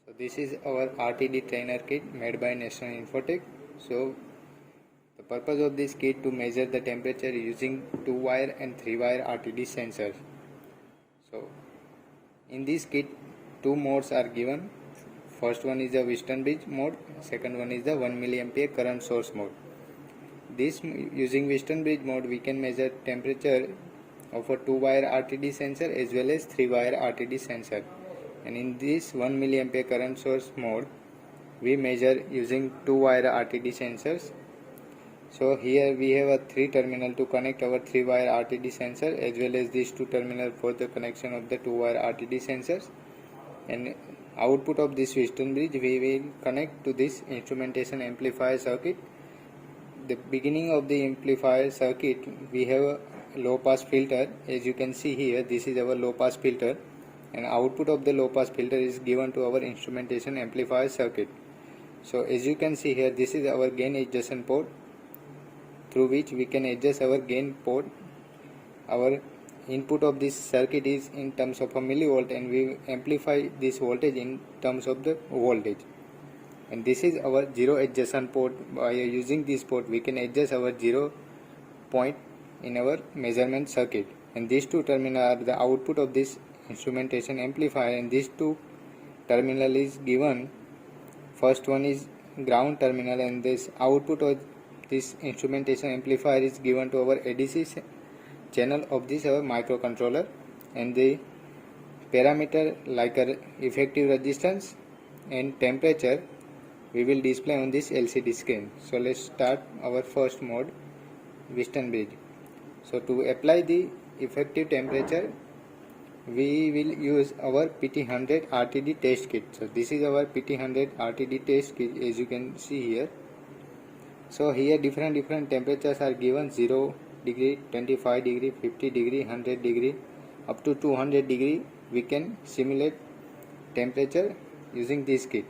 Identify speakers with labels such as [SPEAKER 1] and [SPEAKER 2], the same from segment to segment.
[SPEAKER 1] So this is our RTD trainer kit made by National Infotech. So the purpose of this kit to measure the temperature using 2-wire and 3-wire RTD sensors. So in this kit 2 modes are given. First one is the Weston bridge mode, second one is the 1 mA current source mode. This using Weston bridge mode we can measure temperature of a 2-wire RTD sensor as well as 3-wire RTD sensor. And in this 1 mA current source mode we measure using 2-wire RTD sensors. So here we have a 3 terminal to connect our 3-wire RTD sensor as well as these 2 terminal for the connection of the 2-wire RTD sensors. And output of this Weston bridge we will connect to this instrumentation amplifier circuit. The beginning of the amplifier circuit we have a low pass filter. As you can see here, this is our low pass filter, and output of the low pass filter is given to our instrumentation amplifier circuit. So as you can see here, this is our gain adjustment port through which we can adjust our gain port. Our input of this circuit is in terms of a millivolt and we amplify this voltage in terms of the voltage. And this is our zero adjustment port. By using this port we can adjust our 0 point in our measurement circuit. And these 2 terminals are the output of this instrumentation amplifier, and these 2 terminal is given. First one is ground terminal, and this output of this instrumentation amplifier is given to our ADC channel of this our microcontroller, and the parameter like a effective resistance and temperature we will display on this LCD screen. So let's start our first mode, Weston bridge. So to apply the effective temperature we will use our PT100 RTD test kit. So this is our PT100 RTD test kit, as you can see here. So here different temperatures are given: 0 degree, 25 degree, 50 degree, 100 degree, up to 200 degree. We can simulate temperature using this kit.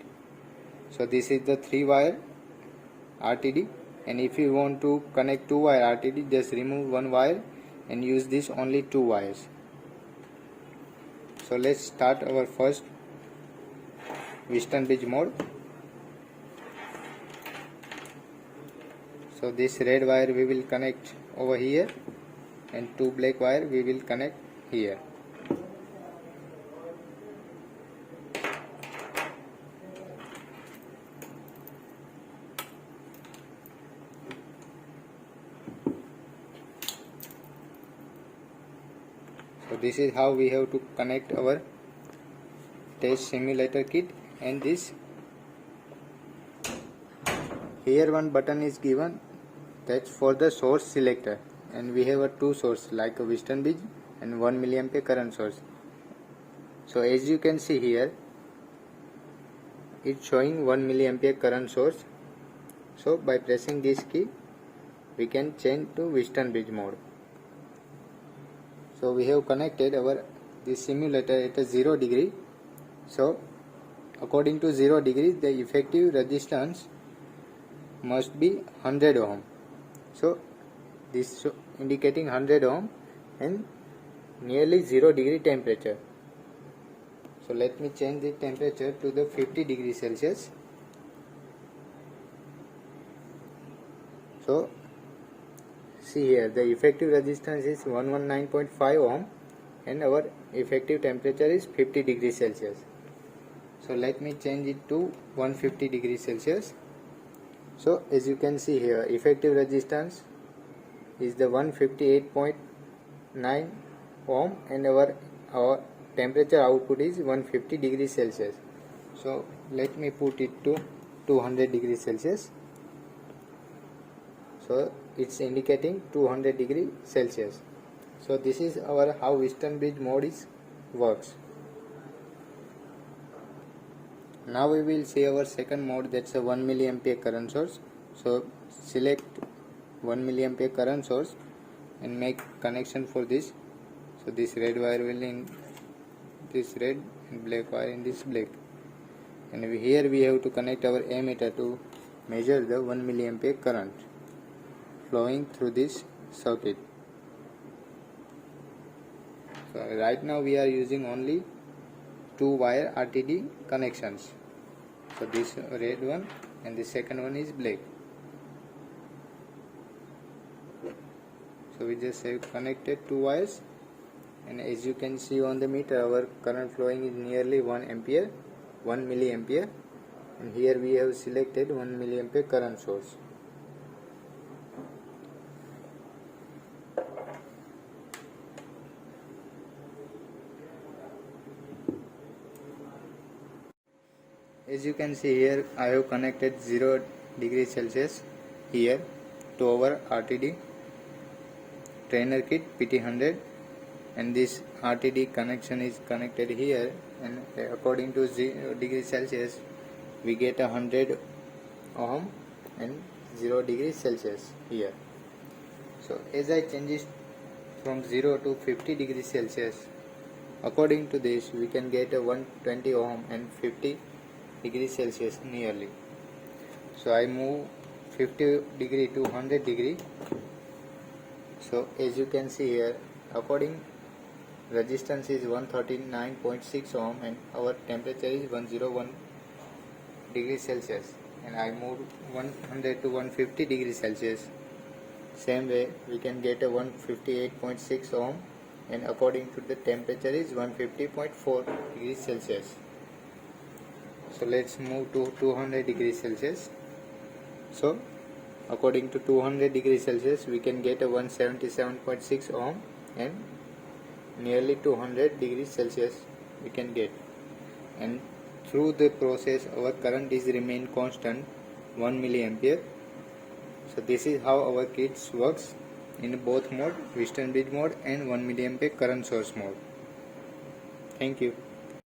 [SPEAKER 1] So this is the 3-wire RTD, and if you want to connect 2-wire RTD, just remove 1 wire and use this only 2 wires. So let's start our first Weston bridge mode. So this red wire we will connect over here, and 2 black wire we will connect here. So this is how we have to connect our test simulator kit. And this here one button is given, that's for the source selector, and we have a 2 source like a Weston bridge and 1 mA current source. So as you can see here, it's showing 1 mA current source. So by pressing this key we can change to Weston bridge mode. So we have connected our this simulator at a 0 degree. So according to 0 degree the effective resistance must be 100 ohm. So this indicating 100 ohm and nearly 0 degree temperature. So let me change the temperature to the 50 degrees Celsius. So see here, the effective resistance is 119.5 ohm and our effective temperature is 50 degrees Celsius. So let me change it to 150 degrees Celsius. So as you can see here, effective resistance is the 158.9 ohm and our temperature output is 150 degrees Celsius. So let me put it to 200 degrees Celsius. So it's indicating 200 degrees Celsius. So this is our how Weston bridge mode is works. Now we will see our second mode, that's a 1 mA current source. So select 1 mA current source and make connection for this. So this red wire will in this red and black wire in this black. And here we have to connect our ammeter to measure the 1 mA current flowing through this circuit. So right now we are using only 2-wire RTD connections. So this red one and the second one is black. So we just have connected two wires, and as you can see on the meter, our current flowing is nearly 1 ampere, 1 milliampere, and here we have selected 1 milliampere current source. As you can see here, I have connected 0 degrees Celsius here to our RTD trainer kit PT100, and this RTD connection is connected here, and according to 0 degrees Celsius we get 100 ohm and 0 degrees Celsius here. So as I change it from 0 to 50 degrees Celsius, according to this we can get a 120 ohm and 50 degrees Celsius nearly. So I move 50 degree to 100 degree. So as you can see here, according resistance is 139.6 ohm and our temperature is 101 degrees Celsius, and I moved 100 to 150 degrees Celsius. Same way we can get a 158.6 ohm, and according to the temperature is 150.4 degrees Celsius. So let's move to 200 degrees Celsius. So according to 200 degrees Celsius we can get a 177.6 ohm and nearly 200 degrees Celsius we can get, and through the process our current is remain constant 1 milliampere. So this is how our kit works in both mode, Western bridge mode and 1 milliampere current source mode. Thank you.